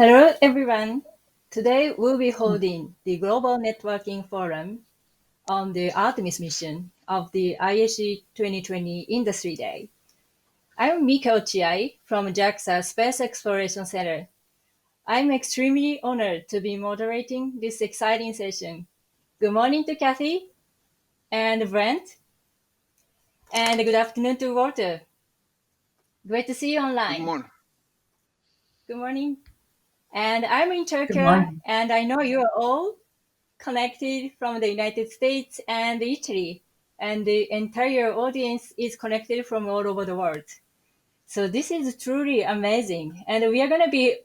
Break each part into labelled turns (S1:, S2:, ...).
S1: Hello, everyone. Today we'll be holding the Global Networking Forum on the Artemis Mission of the IAC 2020 Industry Day. I'm Mika Ochiai from JAXA Space Exploration Center. I'm extremely honored to be moderating this exciting session. Good morning to Kathy and Brent, and good afternoon to Walter. Great to see you
S2: Good
S1: online.
S2: morning.
S1: Good morning. And I'm in
S3: Good
S1: Turkey,
S3: morning.
S1: and I know you are all connected from the United States and Italy, and the entire audience is connected from all over the world. So this is truly amazing, and we are going to be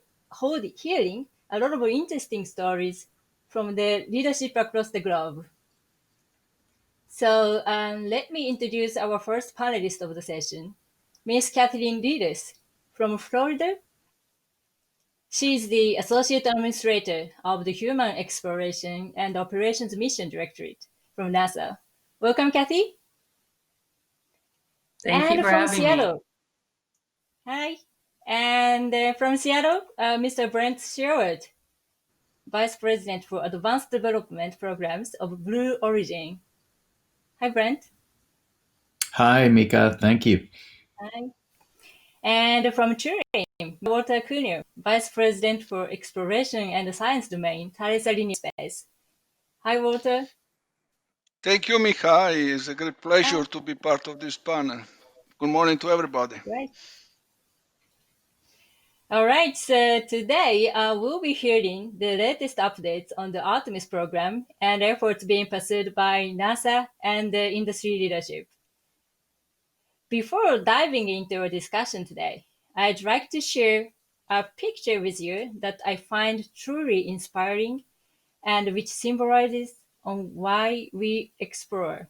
S1: hearing a lot of interesting stories from the leadership across the globe. So let me introduce our first panelist of the session, Miss Kathleen Leaders from Florida. She is the Associate Administrator of the Human Exploration and Operations Mission Directorate from NASA. Welcome, Kathy.
S3: Thank you
S1: And
S3: for
S1: from
S3: having me.
S1: Seattle. Hi. And from Seattle, Mr. Brent Sherwood, Vice President for Advanced Development Programs of Blue Origin. Hi, Brent.
S4: Hi, Mika. Thank you.
S1: Hi. And from Turin, Walter Cuneo, Vice President for Exploration and Science Domain, Thales Alenia Space. Hi, Walter.
S2: Thank you, Mika. It's a great pleasure to be part of this panel. Good morning to everybody.
S1: Great. All right, so today we'll be hearing the latest updates on the Artemis program and efforts being pursued by NASA and the industry leadership. Before diving into our discussion today, I'd like to share a picture with you that I find truly inspiring and which symbolizes on why we explore.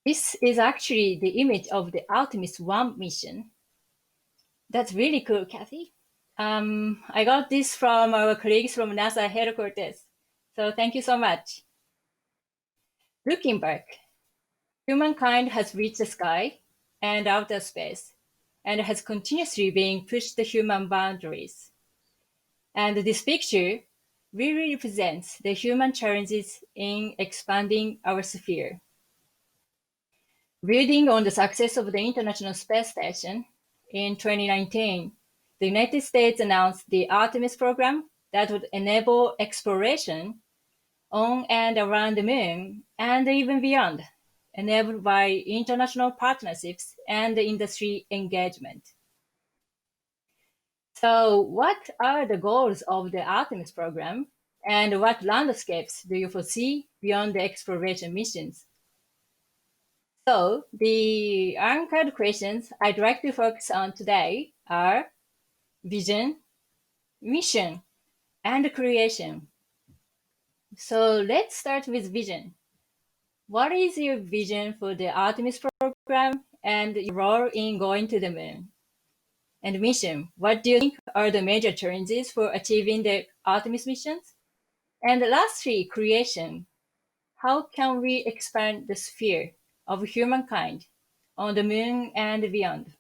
S1: This is actually the image of the Artemis 1 mission. That's really cool, Kathy. I got this from our colleagues from NASA headquarters. So thank you so much. Looking back, humankind has reached the sky and outer space and has continuously been pushed the human boundaries. And this picture really represents the human challenges in expanding our sphere. Building on the success of the International Space Station, in 2019, the United States announced the Artemis program that would enable exploration on and around the moon and even beyond, enabled by international partnerships and industry engagement. So, what are the goals of the Artemis program, and what landscapes do you foresee beyond the exploration missions? So the anchored questions I'd like to focus on today are vision, mission, and creation. So let's start with vision. What is your vision for the Artemis program and your role in going to the moon? And mission, what do you think are the major challenges for achieving the Artemis missions? And lastly, creation. How can we expand the sphere of humankind on the moon and beyond?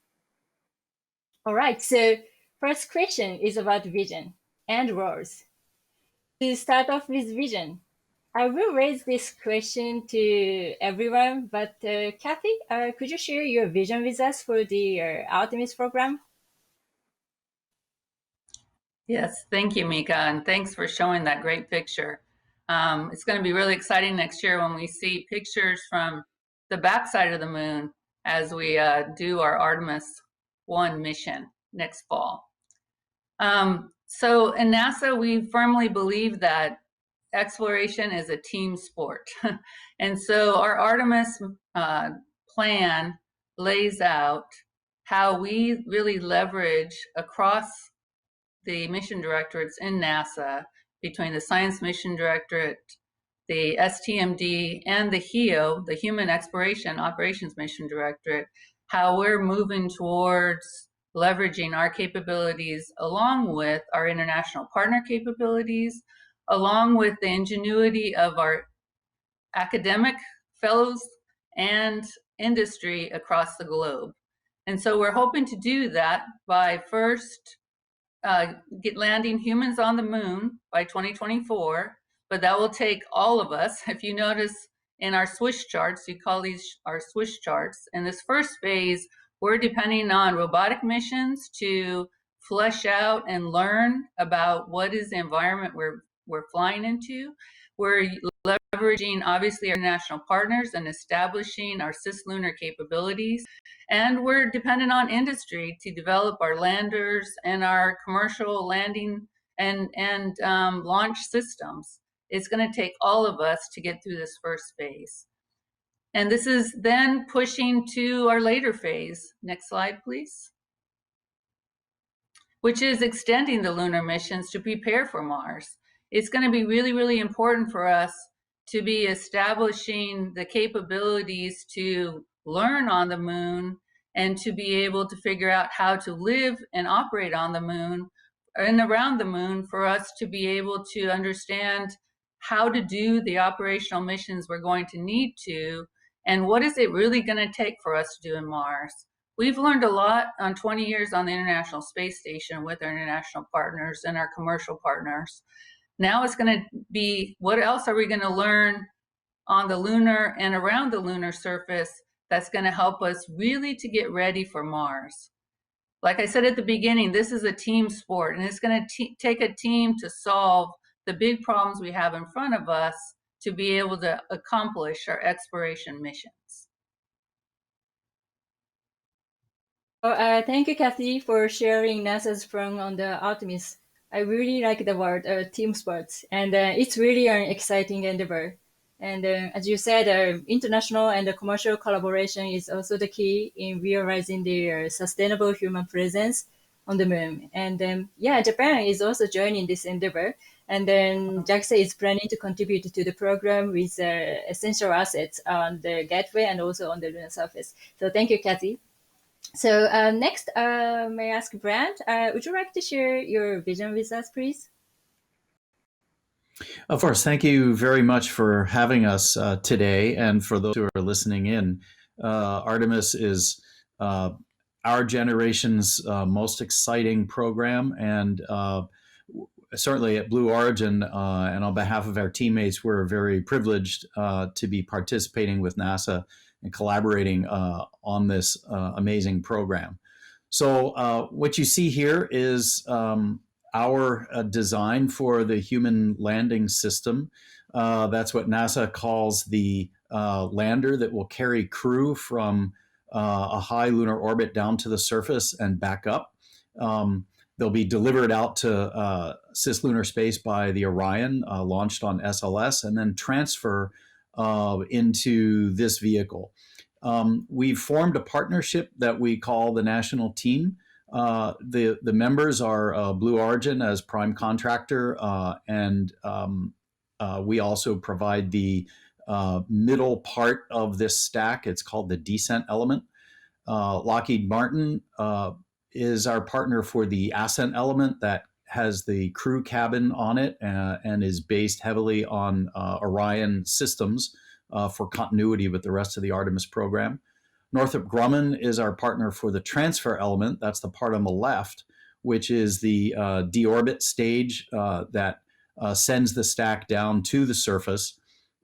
S1: All right, so first question is about vision and roles. To start off with vision, I will raise this question to everyone, but Kathy, could you share your vision with us for the Artemis program?
S3: Yes, thank you, Mika, and thanks for showing that great picture. It's going to be really exciting next year when we see pictures from the backside of the moon as we do our Artemis 1 mission next fall. So in NASA, we firmly believe that exploration is a team sport. And so our Artemis plan lays out how we really leverage across the mission directorates in NASA between the Science Mission Directorate, the STMD, and the HEO, the Human Exploration Operations Mission Directorate, how we're moving towards leveraging our capabilities along with our international partner capabilities, along with the ingenuity of our academic fellows and industry across the globe. And so we're hoping to do that by first get landing humans on the moon by 2024, but that will take all of us. If you notice in our Swiss charts, we call these our Swiss charts. In this first phase, we're depending on robotic missions to flesh out and learn about what is the environment we're flying into. We're leveraging obviously our international partners and establishing our cislunar capabilities. And we're dependent on industry to develop our landers and our commercial landing and launch systems. It's going to take all of us to get through this first phase. And this is then pushing to our later phase. Next slide, please. Which is extending the lunar missions to prepare for Mars. It's going to be really, really important for us to be establishing the capabilities to learn on the moon and to be able to figure out how to live and operate on the moon and around the moon, for us to be able to understand how to do the operational missions we're going to need to, and what is it really going to take for us to do in Mars. We've learned a lot on 20 years on the International Space Station with our international partners and our commercial partners. Now it's going to be, what else are we going to learn on the lunar and around the lunar surface that's going to help us really to get ready for Mars? Like I said at the beginning, this is a team sport, and it's going to take a team to solve the big problems we have in front of us to be able to accomplish our exploration missions.
S1: Thank you, Kathy, for sharing NASA's plan on the Artemis. I really like the word team sports, and it's really an exciting endeavor. And as you said, international and commercial collaboration is also the key in realizing the sustainable human presence on the moon. And yeah, Japan is also joining this endeavor. And then JAXA is planning to contribute to the program with essential assets on the gateway and also on the lunar surface. So thank you, Kathy. So next, may I ask Brand, would you like to share your vision with us, please?
S4: Of course. Thank you very much for having us today. And for those who are listening in, Artemis is our generation's most exciting program. And certainly at Blue Origin and on behalf of our teammates, we're very privileged to be participating with NASA and collaborating on this amazing program. So what you see here is our design for the human landing system. That's what NASA calls the lander that will carry crew from a high lunar orbit down to the surface and back up. They'll be delivered out to cislunar space by the Orion, launched on SLS, and then transfer into this vehicle. We've formed a partnership that we call the National Team. The members are Blue Origin as prime contractor, and we also provide the middle part of this stack. It's called the descent element. Lockheed Martin is our partner for the ascent element that has the crew cabin on it and is based heavily on Orion systems for continuity with the rest of the Artemis program. Northrop Grumman is our partner for the transfer element. That's the part on the left, which is the deorbit stage that sends the stack down to the surface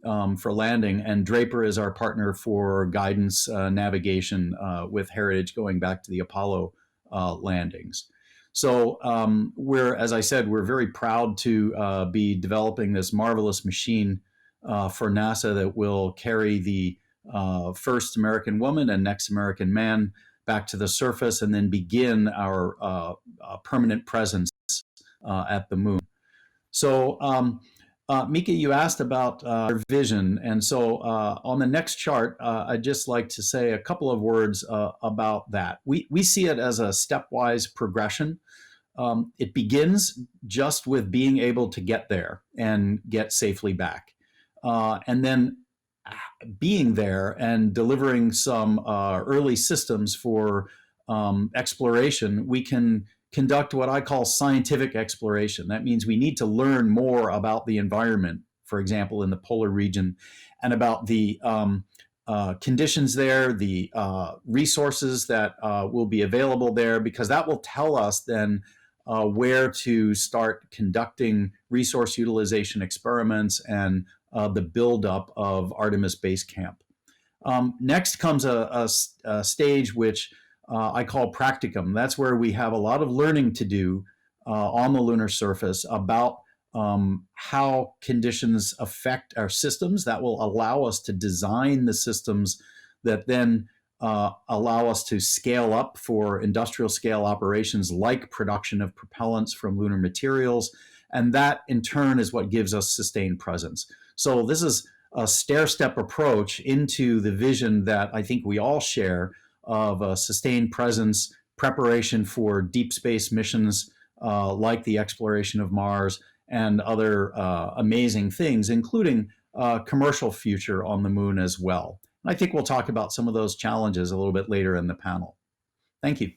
S4: for landing. And Draper is our partner for guidance navigation with Heritage going back to the Apollo landings. So as I said, we're very proud to be developing this marvelous machine for NASA that will carry the first American woman and next American man back to the surface and then begin our permanent presence at the moon. So Mika, you asked about our vision. And so on the next chart, I'd just like to say a couple of words about that. We see it as a stepwise progression. It begins just with being able to get there and get safely back. And then being there and delivering some early systems for exploration, we can conduct what I call scientific exploration. That means we need to learn more about the environment, for example, in the polar region, and about the conditions there, the resources that will be available there, because that will tell us then where to start conducting resource utilization experiments and the buildup of Artemis Base Camp. Next comes a stage which I call practicum. That's where we have a lot of learning to do on the lunar surface about how conditions affect our systems that will allow us to design the systems that then allow us to scale up for industrial scale operations like production of propellants from lunar materials. And that in turn is what gives us sustained presence. So this is a stair-step approach into the vision that I think we all share of a sustained presence, preparation for deep space missions like the exploration of Mars and other amazing things, including commercial future on the moon as well. And I think we'll talk about some of those challenges a little bit later in the panel. Thank you.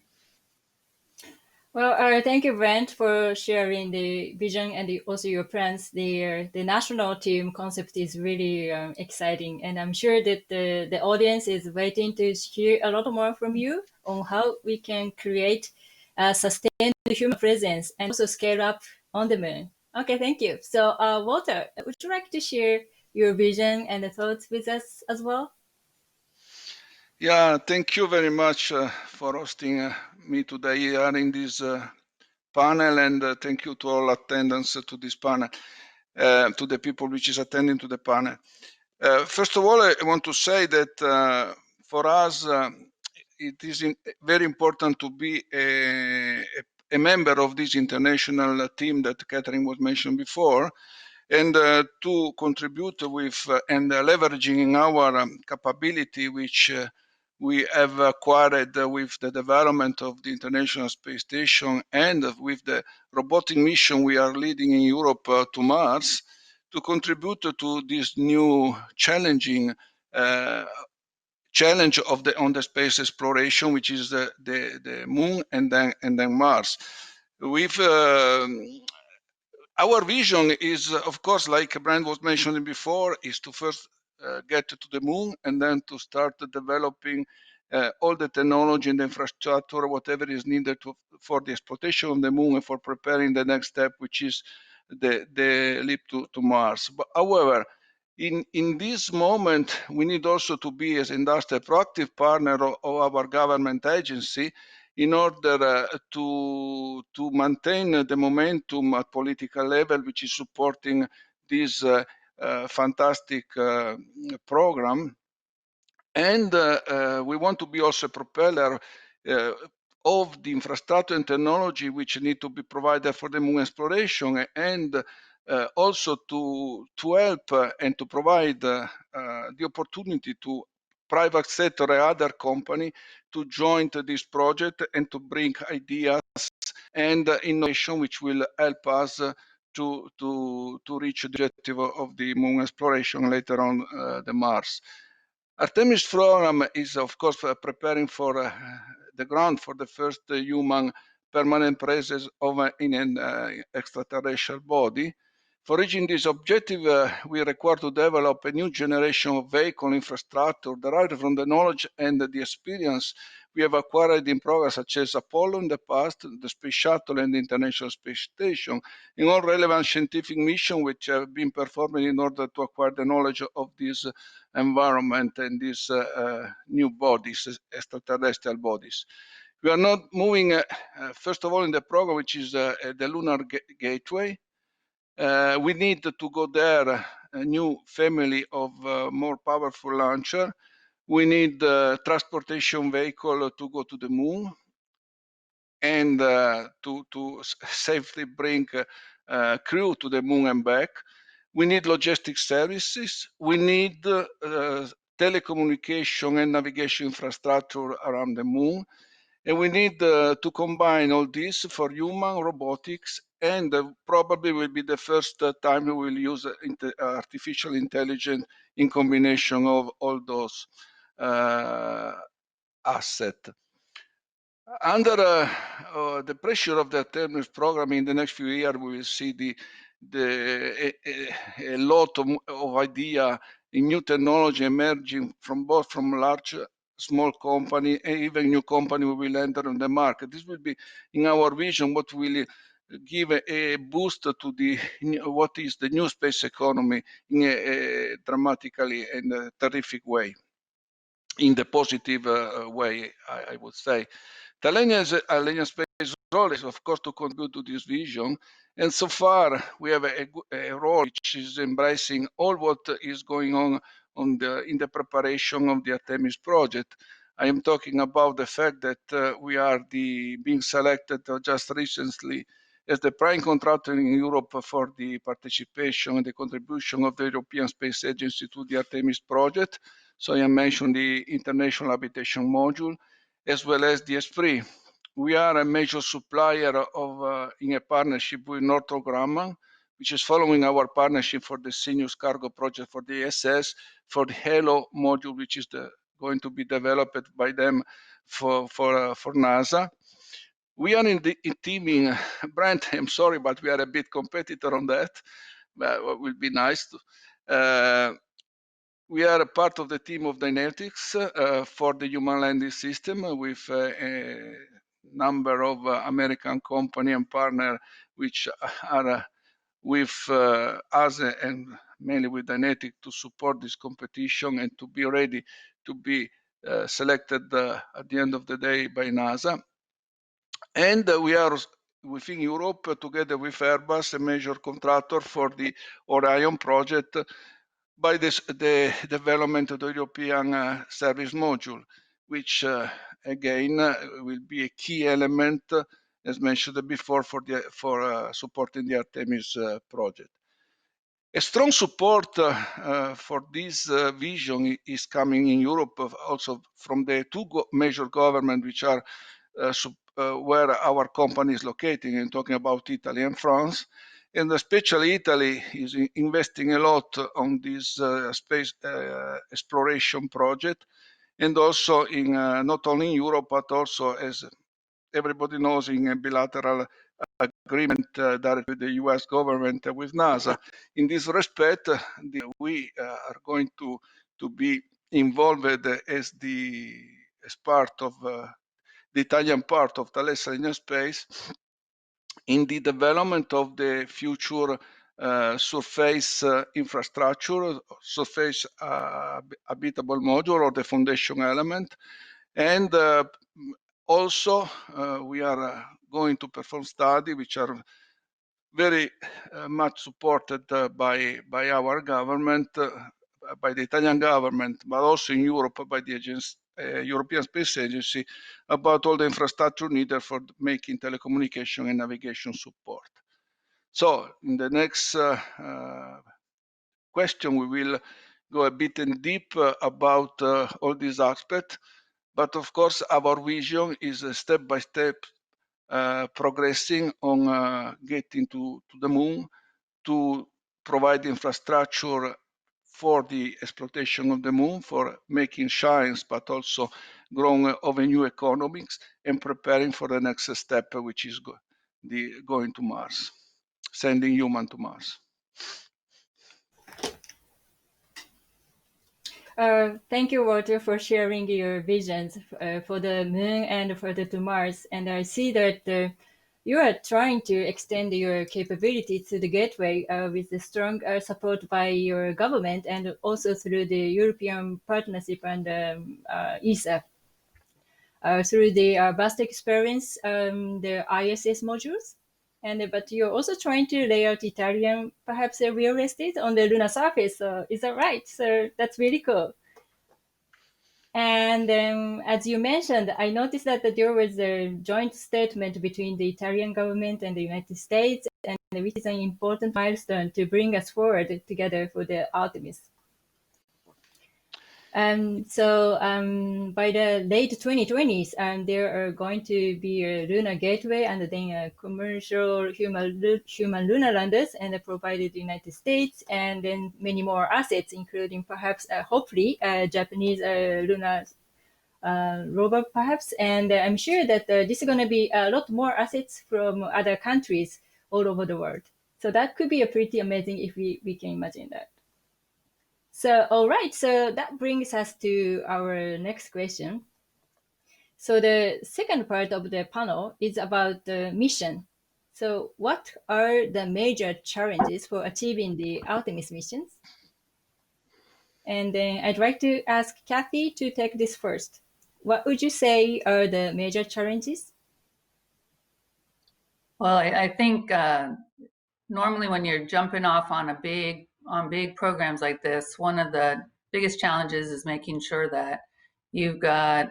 S1: Well, thank you, Brent, for sharing the vision and also your plans. The national team concept is really exciting, and I'm sure that the audience is waiting to hear a lot more from you on how we can create a sustained human presence and also scale up on the moon. Okay, thank you. So, Walter, would you like to share your vision and the thoughts with us as well?
S2: Yeah, thank you very much for hosting me today here in this panel, and thank you to all attendants to this panel, to the people which is attending to the panel. First of all, I want to say that for us, it is very important to be a member of this international team that Catherine was mentioned before, and to contribute with and leveraging our capability, which we have acquired with the development of the International Space Station and with the robotic mission we are leading in Europe to Mars, to contribute to this new challenging challenge of on the space exploration, which is the moon and then Mars. With our vision is, of course, like Brand was mentioning before, is to first get to the moon and then to start developing all the technology and the infrastructure, whatever is needed for the exploitation of the moon and for preparing the next step, which is the leap to Mars. But however, in this moment, we need also to be as industry proactive partner of our government agency in order to maintain the momentum at political level, which is supporting this fantastic program. And we want to be also a propeller of the infrastructure and technology which need to be provided for the moon exploration, and also to help and to provide the opportunity to private sector and other company to join to this project and to bring ideas and innovation which will help us to reach the objective of the moon exploration, later on the Mars. Artemis program is, of course, preparing for the ground for the first human permanent presence in an extraterrestrial body. For reaching this objective, we require to develop a new generation of vehicle infrastructure derived from the knowledge and the experience we have acquired in programs such as Apollo in the past, the Space Shuttle and the International Space Station, in all relevant scientific missions which have been performed in order to acquire the knowledge of this environment and these new bodies, extraterrestrial bodies. We are not moving, first of all, in the program, which is the Lunar Gateway. We need to go there, a new family of more powerful launcher. We need transportation vehicle to go to the moon and to safely bring crew to the moon and back. We need logistics services. We need telecommunication and navigation infrastructure around the moon. And we need to combine all this for human robotics, and probably will be the first time we will use artificial intelligence in combination of all those assets. Under the pressure of the Artemis program in the next few years, we will see a lot of idea in new technology emerging from both from large small company, and even new company will enter on the market. This will be, in our vision, what will give a boost to the what is the new space economy in a dramatically and a terrific way, in the positive way, I would say. The Alenia Space role is, of course, to contribute to this vision. And so far, we have a role which is embracing all what is going on in the preparation of the Artemis project. I am talking about the fact that we are being selected just recently as the prime contractor in Europe for the participation and the contribution of the European Space Agency to the Artemis project. So I mentioned the International Habitation Module, as well as the ESPRIT. We are a major supplier of in a partnership with Northrop Grumman, which is following our partnership for the Sirius cargo project for the ISS, for the HALO module, which is going to be developed by them for NASA. We are in teaming, Brent, I'm sorry, but we are a bit competitor on that. But it will be nice to. We are a part of the team of Dynetics for the human landing system with a number of American company and partner which are with us and mainly with Dynetics to support this competition and to be ready to be selected at the end of the day by NASA. And we are within Europe together with Airbus, a major contractor for the Orion project, by the development of the European service module, which again will be a key element, as mentioned before, for supporting the Artemis project. A strong support for this vision is coming in Europe, also from the two major governments, which are where our company is located. I'm talking about Italy and France. And especially Italy is investing a lot on this space exploration project, and also in not only in Europe, but also, as everybody knows, in a bilateral agreement directly with the US government with NASA. In this respect, we are going to be involved as part of the Italian part of Thales Alenia Space in the development of the future surface infrastructure, surface habitable module, or the foundation element. And also, we are going to perform studies which are very much supported by our government, by the Italian government, but also in Europe by the European Space Agency, about all the infrastructure needed for making telecommunication and navigation support. So in the next question, we will go a bit in deep about all these aspects. But of course, our vision is step by step progressing on getting to the moon, to provide infrastructure for the exploitation of the moon, for making science, but also growing of a new economics, and preparing for the next step, which is going to Mars, sending human to Mars.
S1: Thank you, Walter, for sharing your visions for the moon and further to Mars. And I see that you are trying to extend your capability to the gateway with the strong support by your government and also through the European Partnership and ESA. Through the vast experience, the ISS modules. But you're also trying to lay out Italian, perhaps a real estate on the lunar surface. So is that right? So that's really cool. And as you mentioned, I noticed that there was a joint statement between the Italian government and the United States, and which is an important milestone to bring us forward together for the Artemis. By the late 2020s, there are going to be a lunar gateway and then a commercial human lunar landers and provided the United States, and then many more assets, including perhaps, hopefully, Japanese lunar rover, perhaps. And I'm sure that this is going to be a lot more assets from other countries all over the world. So that could be a pretty amazing if we can imagine that. So, all right. So that brings us to our next question. So the second part of the panel is about the mission. So what are the major challenges for achieving the Artemis missions? And then I'd like to ask Kathy to take this first. What would you say are the major challenges?
S3: Well, I think normally when you're jumping off on big programs like this, one of the biggest challenges is making sure that you've got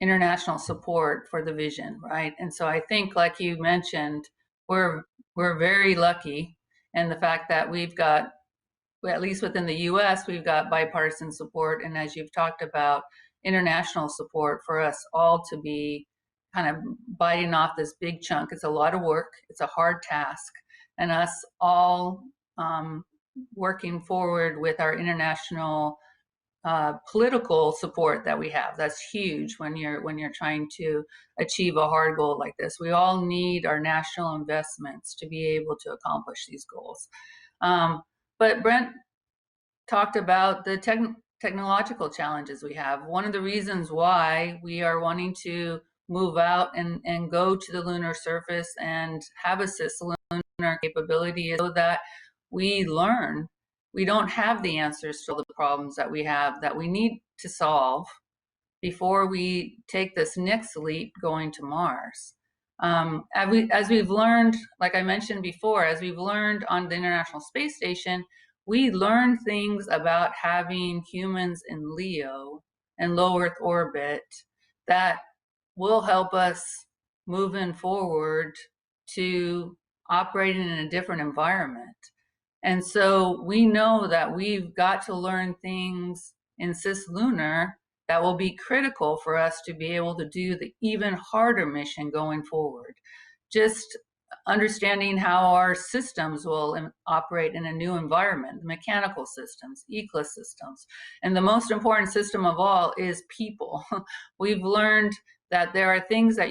S3: international support for the vision, right? And so I think, like you mentioned, we're very lucky in the fact that we've got, at least within the U.S., we've got bipartisan support, and as you've talked about, international support for us all to be kind of biting off this big chunk. It's a lot of work. It's a hard task, and us all working forward with our international political support that we have. That's huge when you're trying to achieve a hard goal like this. We all need our national investments to be able to accomplish these goals. But Brent talked about the technological challenges we have. One of the reasons why we are wanting to move out and go to the lunar surface and have a cislunar capability is so that we learn. We don't have the answers to all the problems that we have that we need to solve before we take this next leap going to Mars. As we've learned, like I mentioned before, as we've learned on the International Space Station, we learned things about having humans in LEO and low Earth orbit that will help us moving forward to operating in a different environment. And so we know that we've got to learn things in cislunar that will be critical for us to be able to do the even harder mission going forward. Just understanding how our systems will operate in a new environment, mechanical systems, ecosystems. And the most important system of all is people. We've learned that there are things that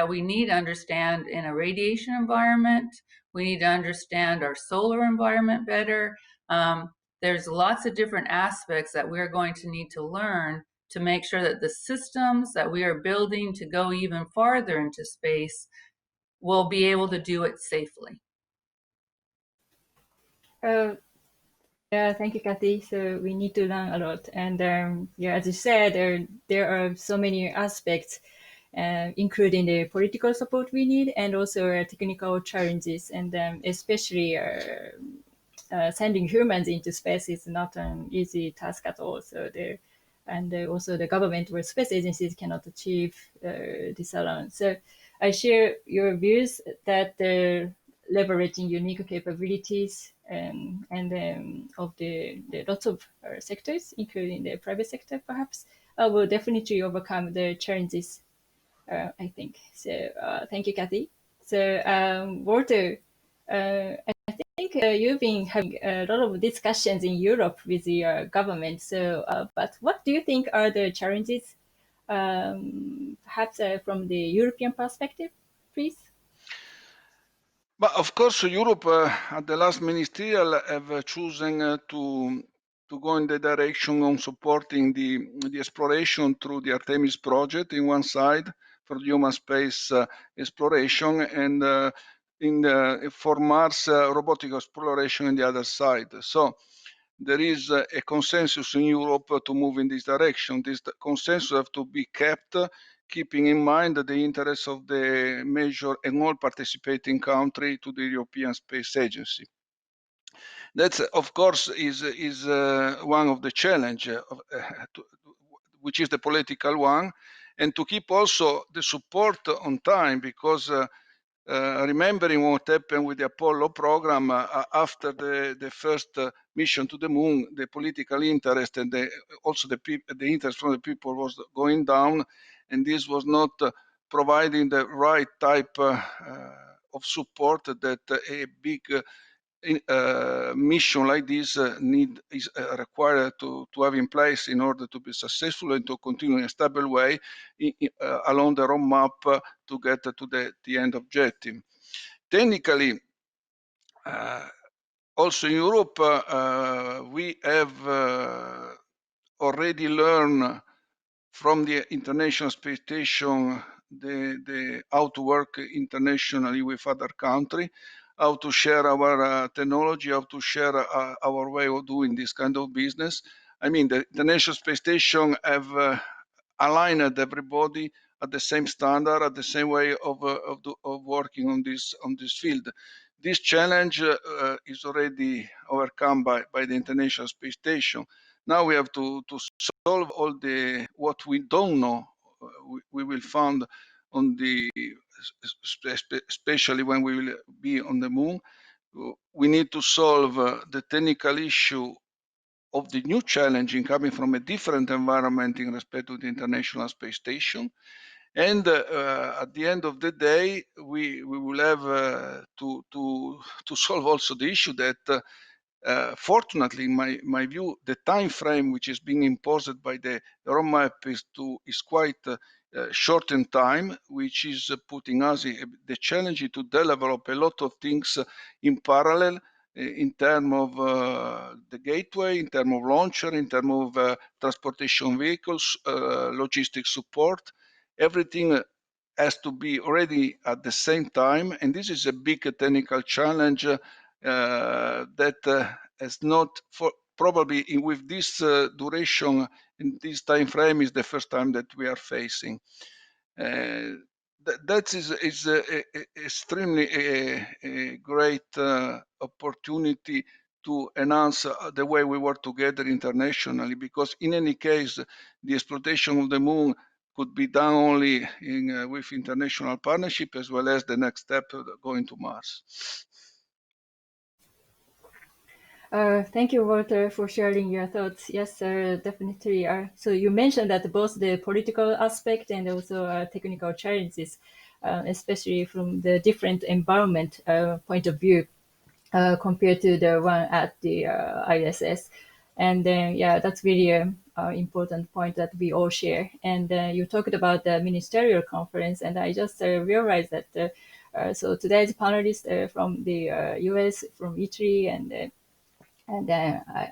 S3: we need to understand in a radiation environment. We need to understand our solar environment better. There's lots of different aspects that we're going to need to learn to make sure that the systems that we are building to go even farther into space will be able to do it safely.
S1: Yeah, thank you, Kathy. So we need to learn a lot. And yeah, as you said, there are so many aspects, including the political support we need and also technical challenges. And especially sending humans into space is not an easy task at all. So also the government or space agencies cannot achieve this alone. So I share your views that leveraging unique capabilities and of the lots of sectors, including the private sector, perhaps, will definitely overcome the challenges, I think. So thank you, Kathy. So Walter, I think you've been having a lot of discussions in Europe with your government. So, but what do you think are the challenges, perhaps from the European perspective, please?
S2: But of course, Europe at the last ministerial have chosen to go in the direction of supporting the exploration through the Artemis project in one side for the human space exploration and for Mars robotic exploration in the other side. So there is a consensus in Europe to move in this direction. This consensus have to be kept, keeping in mind the interests of the major and all participating country to the European Space Agency. That, of course, is one of the challenge, which is the political one, and to keep also the support on time, because remembering what happened with the Apollo program after the first mission to the moon, the political interest and also the interest from the people was going down, and this was not providing the right type of support that a big mission like this is required to have in place in order to be successful and to continue in a stable way along the roadmap to get to the end objective. Technically, also in Europe, we have already learned from the International Space Station how to work internationally with other countries, how to share our technology, how to share our way of doing this kind of business. I mean, the International Space Station have aligned everybody at the same standard, at the same way of working on this field. This challenge is already overcome by the International Space Station. Now we have to solve all the what we don't know. We will find on the, especially when we will be on the moon. We need to solve the technical issue of the new challenge in coming from a different environment in respect to the International Space Station. And at the end of the day, we will have to solve also the issue that fortunately, in my view, the time frame which is being imposed by the roadmap is quite short in time, which is putting us the challenge to develop a lot of things in parallel in terms of the gateway, in terms of launcher, in terms of transportation vehicles, logistics support. Everything has to be ready at the same time, and this is a big technical challenge that has not probably with this duration in this time frame is the first time that we are facing. That is extremely a great opportunity to enhance the way we work together internationally, because in any case, the exploitation of the moon could be done only with international partnership, as well as the next step going to Mars.
S1: Thank you, Walter, for sharing your thoughts. Yes, sir, definitely. So you mentioned that both the political aspect and also technical challenges, especially from the different environment point of view, compared to the one at the ISS. And then, yeah, that's really an important point that we all share. And you talked about the ministerial conference, and I just realized that so today's panelists from the US, from Italy, and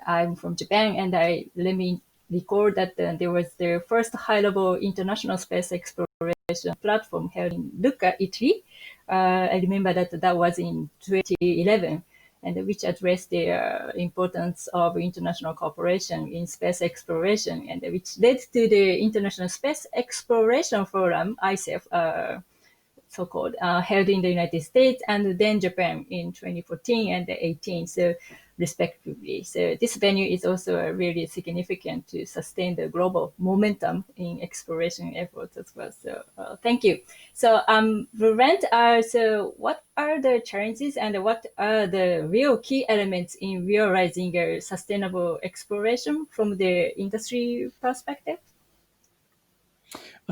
S1: I'm from Japan, and let me recall that there was the first high-level international space exploration platform held in Lucca, Italy. I remember that was in 2011, and which addressed the importance of international cooperation in space exploration, and which led to the International Space Exploration Forum, ISAF, so-called, held in the United States and then Japan in 2014 and 2018, so respectively. So this venue is also really significant to sustain the global momentum in exploration efforts as well. So thank you. So Laurent, so what are the challenges and what are the real key elements in realizing a sustainable exploration from the industry perspective?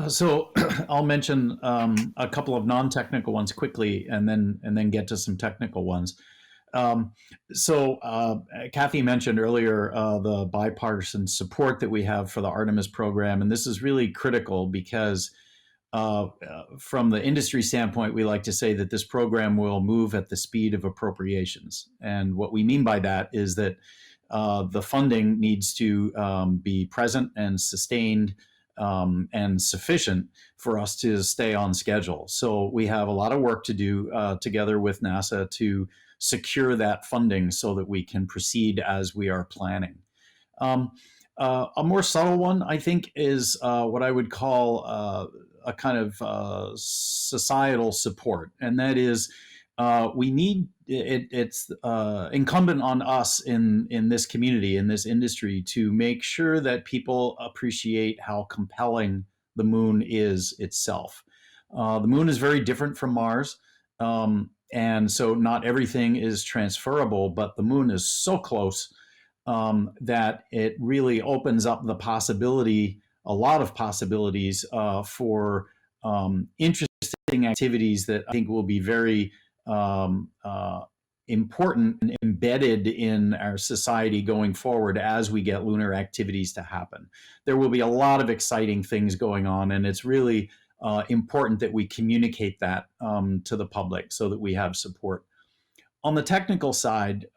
S4: So I'll mention a couple of non-technical ones quickly, and then get to some technical ones. Kathy mentioned earlier the bipartisan support that we have for the Artemis program, and this is really critical because from the industry standpoint, we like to say that this program will move at the speed of appropriations. And what we mean by that is that the funding needs to be present and sustained and sufficient for us to stay on schedule. So we have a lot of work to do together with NASA to secure that funding so that we can proceed as we are planning. A more subtle one, I think, is what I would call a kind of societal support, and that is we need it's incumbent on us in this community, in this industry, to make sure that people appreciate how compelling the moon is itself. The moon is very different from Mars, and so not everything is transferable, but the moon is so close that it really opens up the possibility, a lot of possibilities for interesting activities that I think will be very important and embedded in our society going forward as we get lunar activities to happen. There will be a lot of exciting things going on, and it's really important that we communicate that to the public so that we have support. On the technical side,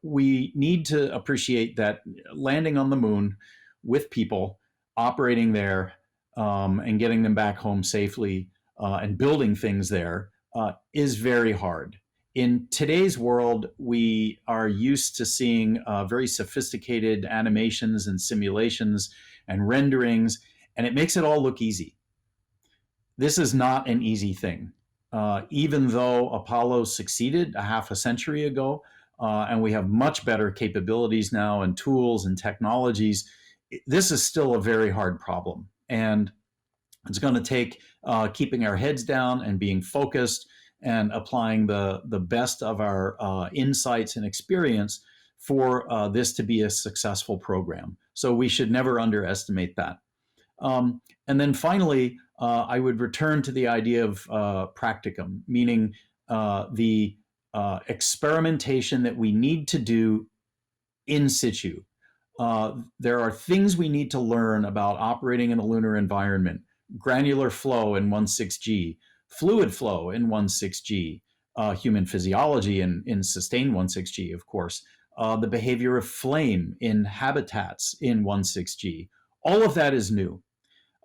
S4: we need to appreciate that landing on the moon with people operating there and getting them back home safely and building things there is very hard. In today's world, we are used to seeing very sophisticated animations and simulations and renderings, and it makes it all look easy. This is not an easy thing. Even though Apollo succeeded a half a century ago, and we have much better capabilities now and tools and technologies, this is still a very hard problem. And it's going to take keeping our heads down and being focused and applying the best of our insights and experience for this to be a successful program. So we should never underestimate that. And then finally, I would return to the idea of practicum, meaning the experimentation that we need to do in situ. There are things we need to learn about operating in a lunar environment: granular flow in 1.6G, fluid flow in 1.6G, human physiology in sustained 1.6G, of course, the behavior of flame in habitats in 1.6G. All of that is new.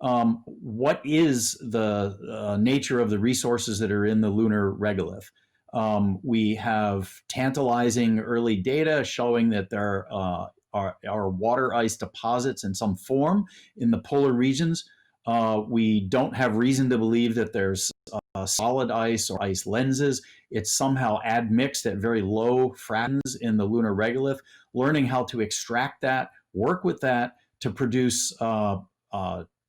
S4: What is the nature of the resources that are in the lunar regolith? We have tantalizing early data showing that there are water ice deposits in some form in the polar regions. We don't have reason to believe that there's solid ice or ice lenses. It's somehow admixed at very low fractions in the lunar regolith. Learning how to extract that, work with that to produce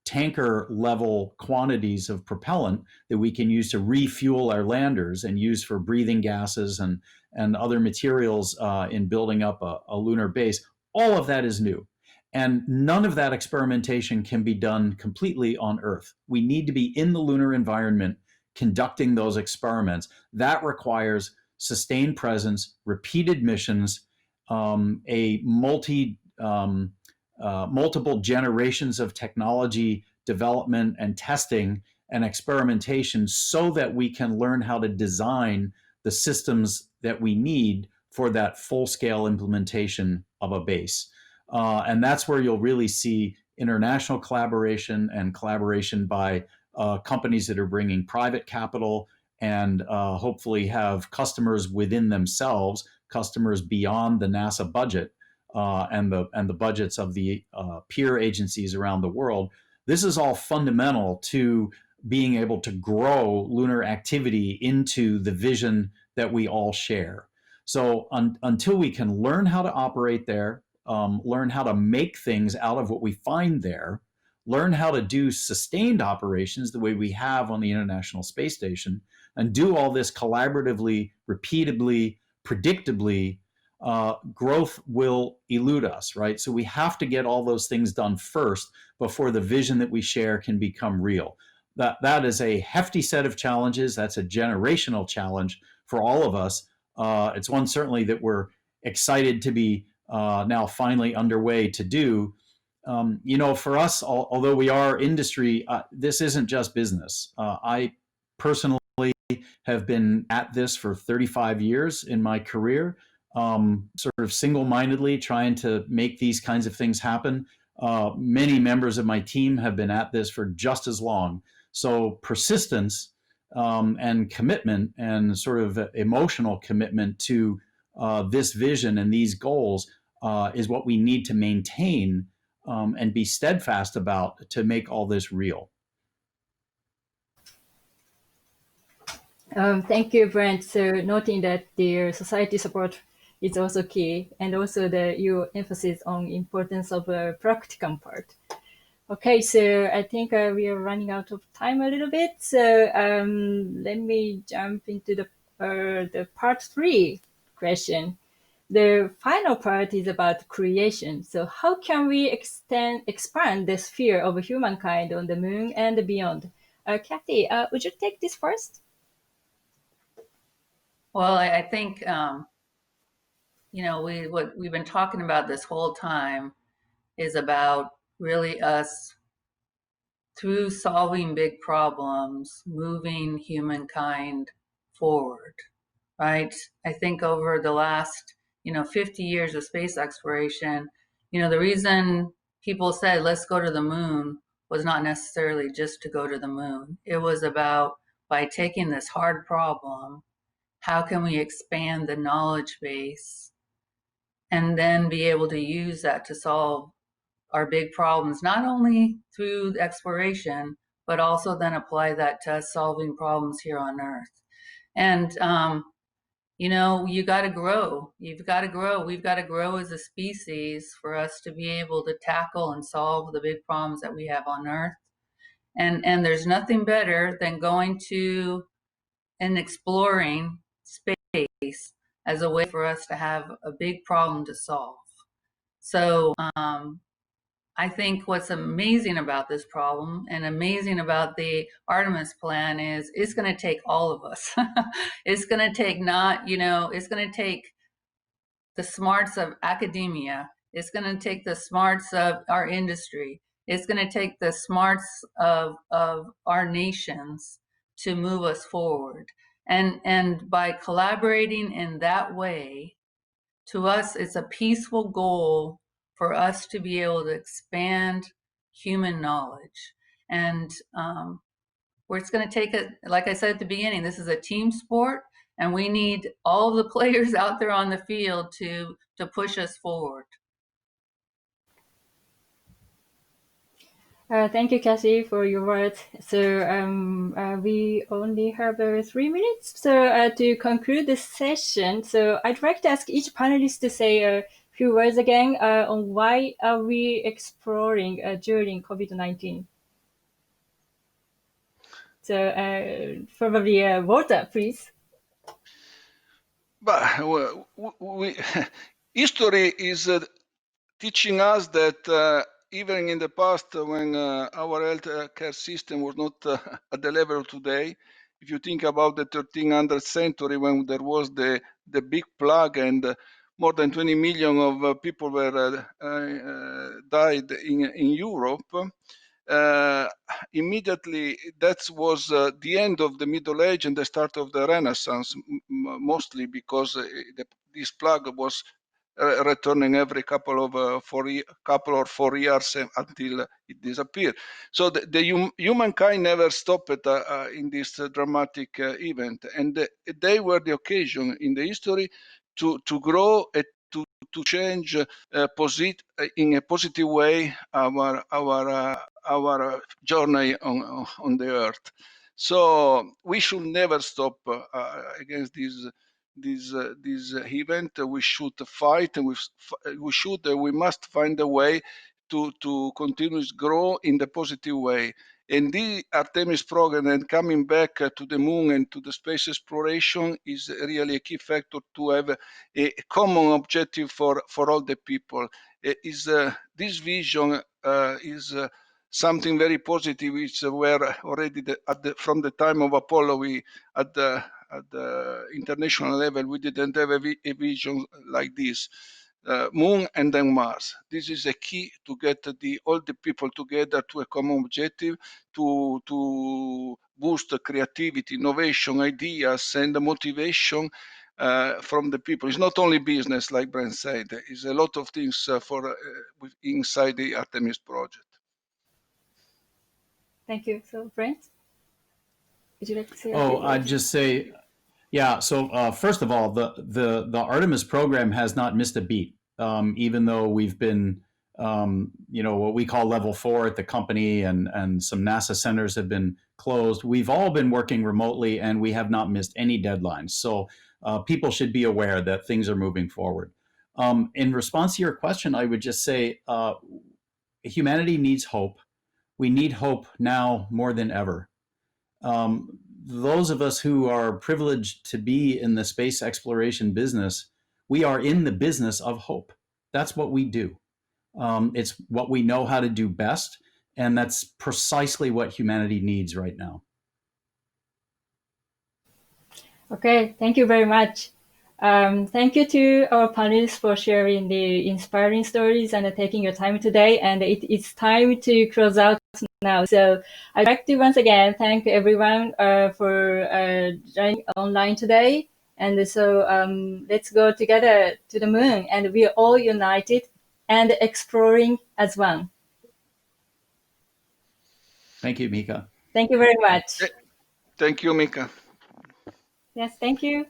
S4: tanker level quantities of propellant that we can use to refuel our landers and use for breathing gases and other materials in building up a lunar base. All of that is new. And none of that experimentation can be done completely on Earth. We need to be in the lunar environment conducting those experiments. That requires sustained presence, repeated missions, a multiple generations of technology development and testing and experimentation so that we can learn how to design the systems that we need for that full-scale implementation of a base. And that's where you'll really see international collaboration and collaboration by companies that are bringing private capital and hopefully have customers within themselves, customers beyond the NASA budget and the budgets of the peer agencies around the world. This is all fundamental to being able to grow lunar activity into the vision that we all share. So until we can learn how to operate there, learn how to make things out of what we find there, learn how to do sustained operations the way we have on the International Space Station, and do all this collaboratively, repeatably, predictably, growth will elude us, right? So we have to get all those things done first before the vision that we share can become real. That is a hefty set of challenges. That's a generational challenge for all of us. It's one certainly that we're excited to be now finally underway to do. For us, although we are industry, this isn't just business. I personally have been at this for 35 years in my career, sort of single-mindedly trying to make these kinds of things happen. Many members of my team have been at this for just as long. So persistence and commitment and sort of emotional commitment to this vision and these goals is what we need to maintain and be steadfast about to make all this real.
S1: Thank you, Brent. So noting that the society support is also key, and also your emphasis on importance of a practicum part. Okay, so I think we are running out of time a little bit. So let me jump into the part 3 question. The final part is about creation. So how can we expand the sphere of humankind on the moon and beyond? Kathy, would you take this first?
S3: Well, I think, what we've been talking about this whole time is about really us, through solving big problems, moving humankind forward. right? I think over the last, 50 years of space exploration, the reason people said, let's go to the moon was not necessarily just to go to the moon. It was about, by taking this hard problem, how can we expand the knowledge base and then be able to use that to solve our big problems, not only through exploration, but also then apply that to us solving problems here on Earth. And, you got to grow. You've got to grow. We've got to grow as a species for us to be able to tackle and solve the big problems that we have on Earth. And there's nothing better than going to and exploring space as a way for us to have a big problem to solve. So I think what's amazing about this problem and amazing about the Artemis plan is it's going to take all of us. It's going to take it's going to take the smarts of academia. It's going to take the smarts of our industry. It's going to take the smarts of our nations to move us forward. And by collaborating in that way, to us, it's a peaceful goal for us to be able to expand human knowledge. And where it's going to take it, like I said at the beginning, this is a team sport, and we need all the players out there on the field to push us forward.
S1: Thank you, Cassie, for your words. So we only have 3 minutes. So to conclude this session, so I'd like to ask each panelist to say a few words again on why are we exploring during COVID-19. So probably Walter, please.
S2: But history is teaching us that even in the past, when our healthcare system was not at the level of today, if you think about the 1300th century, when there was the big plague and more than 20 million of people were died in Europe, immediately that was the end of the Middle Age and the start of the Renaissance, mostly because this plague was returning every couple or 4 years until it disappeared. So the humankind never stopped in this dramatic event, and they were the occasion in the history to grow and to change in a positive way our journey on the earth. So we should never stop against this event. We should fight, and we must find a way to continue to grow in the positive way. And the Artemis program and coming back to the moon and to the space exploration is really a key factor to have a common objective for all the people. This vision is something very positive, which were already from the time of Apollo, we at the international level, we didn't have a vision like this. Moon and then Mars. This is a key to get all the people together to a common objective, to boost creativity, innovation, ideas, and motivation from the people. It's not only business, like Brent said. It's a lot of things inside the Artemis project.
S1: Thank you. So, Brent, would you like to say?
S4: I'd just say, yeah. So first of all, the Artemis program has not missed a beat, even though we've been, what we call level 4 at the company, and some NASA centers have been closed. We've all been working remotely, and we have not missed any deadlines. So people should be aware that things are moving forward. In response to your question, I would just say humanity needs hope. We need hope now more than ever. Those of us who are privileged to be in the space exploration business, we are in the business of hope. That's what we do. It's what we know how to do best, and that's precisely what humanity needs right now.
S1: Okay, thank you very much. Thank you to our panelists for sharing the inspiring stories and taking your time today. And it's time to close out now. So I'd like to once again thank everyone for joining online today. And so let's go together to the moon, and we are all united and exploring as one.
S4: Thank you, Mika.
S1: Thank you very much.
S2: Thank you, Mika.
S1: Yes, thank you.